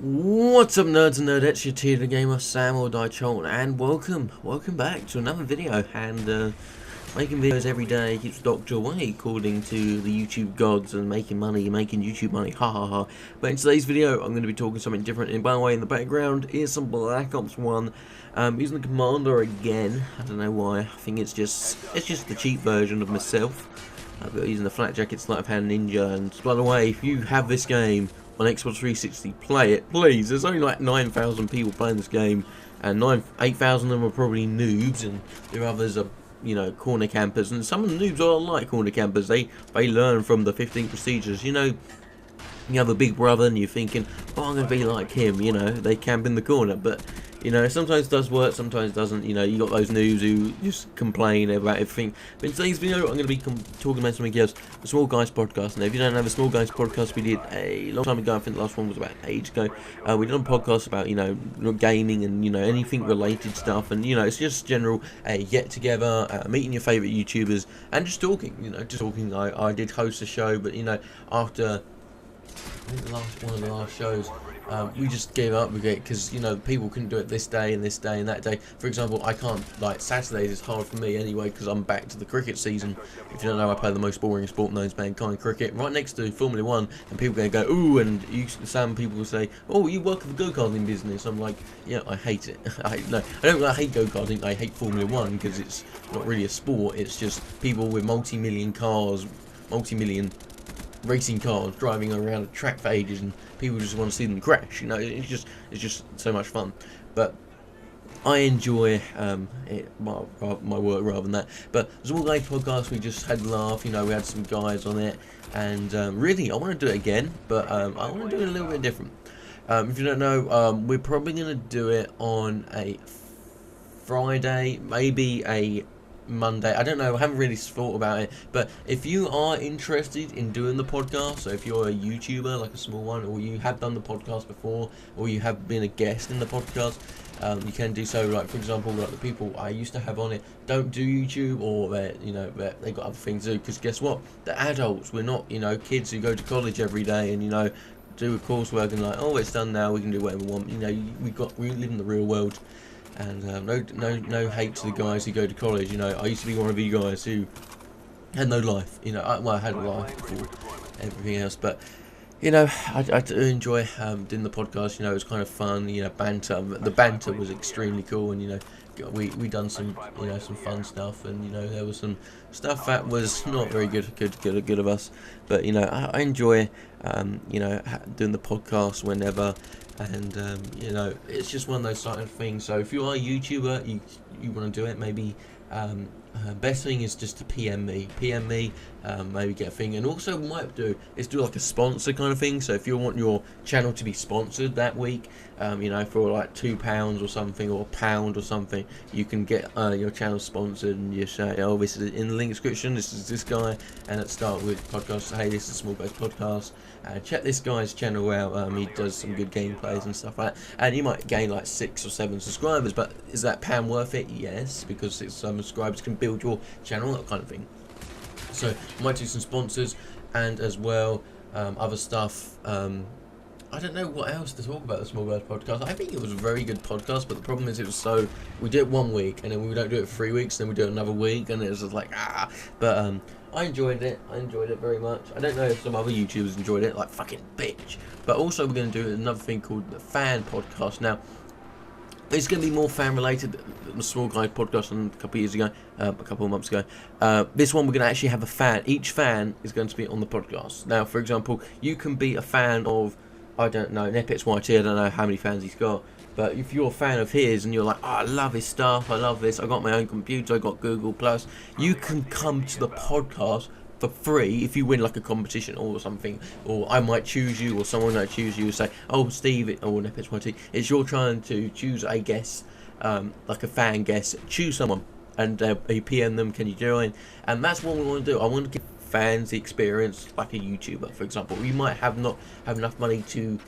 What's up, nerds and nerdettes? Your tier gamer Sam or direcharlton, and welcome back to another video. And making videos every day keeps the doctor away, according to the YouTube gods, and making YouTube money, ha ha ha. But in today's video, I'm going to be talking something different. And by the way, in the background is some Black Ops 1. Using the Commander again. I don't know why. I think it's just the cheap version of myself. I've got using the flat jacket sleight of hand ninja. And by the way, if you have this game on Xbox 360, play it, please. There's only like 9,000 people playing this game, and 8,000 of them are probably noobs, and the others are, you know, corner campers. And some of the noobs are like corner campers. They learn from the 15 procedures. You know, you have a big brother, and you're thinking, oh, I'm gonna be like him. You know, they camp in the corner, but you know, sometimes it does work, sometimes it doesn't. You know, you got those noobs who just complain about everything. But in today's video, I'm going to be talking about something else, the Small Guys podcast. Now, if you don't know the Small Guys podcast, we did a long time ago. I think the last one was about an age ago. We did a podcast about, you know, gaming and, you know, anything related stuff. And, you know, it's just general get together, meeting your favourite YouTubers, and just talking. You know, just talking. I did host a show, but, you know, after I think one of the last shows, we just gave up with it because, you know, people couldn't do it this day and that day. For example, I can't, like, Saturdays is hard for me anyway because I'm back to the cricket season. If you don't know, I play the most boring sport known as mankind, cricket, right next to Formula 1, and people are going to go, ooh, and some people will say, oh, you work in the go-karting business. I'm like, yeah, I hate it. I don't hate go-karting, I hate Formula 1 because it's not really a sport, it's just people with multi-million cars, multi-million racing cars driving around a track for ages, and people just want to see them crash. You know, it's just so much fun. But I enjoy my work rather than that. But the Small Guys podcast, we just had a laugh. You know, we had some guys on it, and really, I want to do it again, but I want to do it a little bit different. If you don't know, we're probably going to do it on a Friday, maybe a Monday. I don't know, I haven't really thought about it, but if you are interested in doing the podcast, so if you're a YouTuber, like a small one, or you have done the podcast before, or you have been a guest in the podcast, you can do so. Like, for example, like the people I used to have on it don't do YouTube, or they got other things to do, because guess what, they're adults. We're not, you know, kids who go to college every day and, you know, do a coursework and like, oh, it's done now, we can do whatever we want. You know, we live in the real world. And no hate to the guys who go to college. You know, I used to be one of you guys who had no life. You know, I had a life before everything else, but you know, I do enjoy doing the podcast. You know, it was kind of fun. You know, banter. The banter was extremely cool, and you know, we done some, you know, some fun stuff, and you know, there was some stuff that was not very good of us, but you know, I enjoy you know, doing the podcast whenever. And you know, it's just one of those sort of things. So if you are a YouTuber, you want to do it, maybe best thing is just to PM me, maybe get a thing. And also what we might do is do like a sponsor kind of thing. So if you want your channel to be sponsored that week, you know, for like £2 or something, or £1 or something, you can get your channel sponsored, and you say, oh, this is in the link description, this is this guy, and let's start with podcast. Hey, this is Small Guys podcast. Check this guy's channel out. He does some good gameplays and stuff like that, and you might gain like 6 or 7 subscribers. But is that £1 worth it? Yes, because 6 subscribers can build your channel, that kind of thing. So I might do some sponsors, and as well other stuff. I don't know what else to talk about the Small Guys podcast. I think it was a very good podcast, but the problem is we did it 1 week, and then we don't do it for 3 weeks, then we do it another week, and it was just like, but I enjoyed it very much. I don't know if some other YouTubers enjoyed it, like fucking bitch. But also we're going to do another thing called the fan podcast. Now, it's going to be more fan related than the Small Guys podcast a couple of years ago, a couple of months ago. This one we're going to actually have a fan. Each fan is going to be on the podcast. Now, for example, you can be a fan of, I don't know, Nepix YT, I don't know how many fans he's got. But if you're a fan of his and you're like, oh, I love his stuff, I love this, I got my own computer, I got Google Plus, you can come to the podcast for free if you win like a competition or something. Or I might choose you, or someone might choose you and say, oh, Steve, or Nepix YT, it's your turn to choose a guest, like a fan guest. Choose someone, and you PM them, can you join? And that's what we want to do. I want to give fans the experience like a YouTuber, for example. You might not have enough money to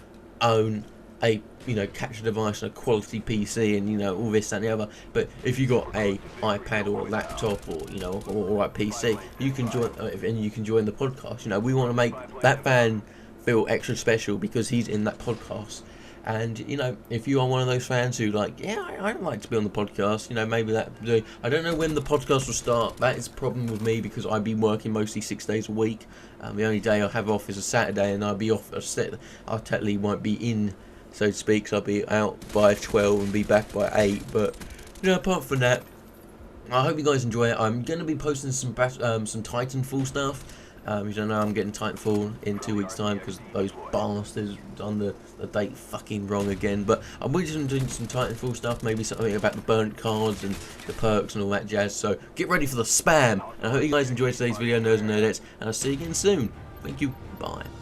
own a, you know, capture device and a quality PC and, you know, all this and the other, but if you got a iPad or a laptop, or, you know, or a PC, you can join, and you can join the podcast. You know, we want to make that fan feel extra special because he's in that podcast, And, you know, if you are one of those fans who like, yeah, I'd like to be on the podcast, you know, maybe that, I don't know when the podcast will start. That is a problem with me because I've been working mostly 6 days a week. The only day I have off is a Saturday, and I'll be off, I technically won't be in, so to speak, so I'll be out by 12 and be back by 8, but, you know, apart from that, I hope you guys enjoy it. I'm going to be posting some Titanfall stuff. You don't know, I'm getting Titanfall in 2 weeks' time because those bastards done the date fucking wrong again. But I'm really just doing some Titanfall stuff, maybe something about the burnt cards and the perks and all that jazz. So get ready for the spam. And I hope you guys enjoyed today's video, nerds and nerdettes, and I'll see you again soon. Thank you. Bye.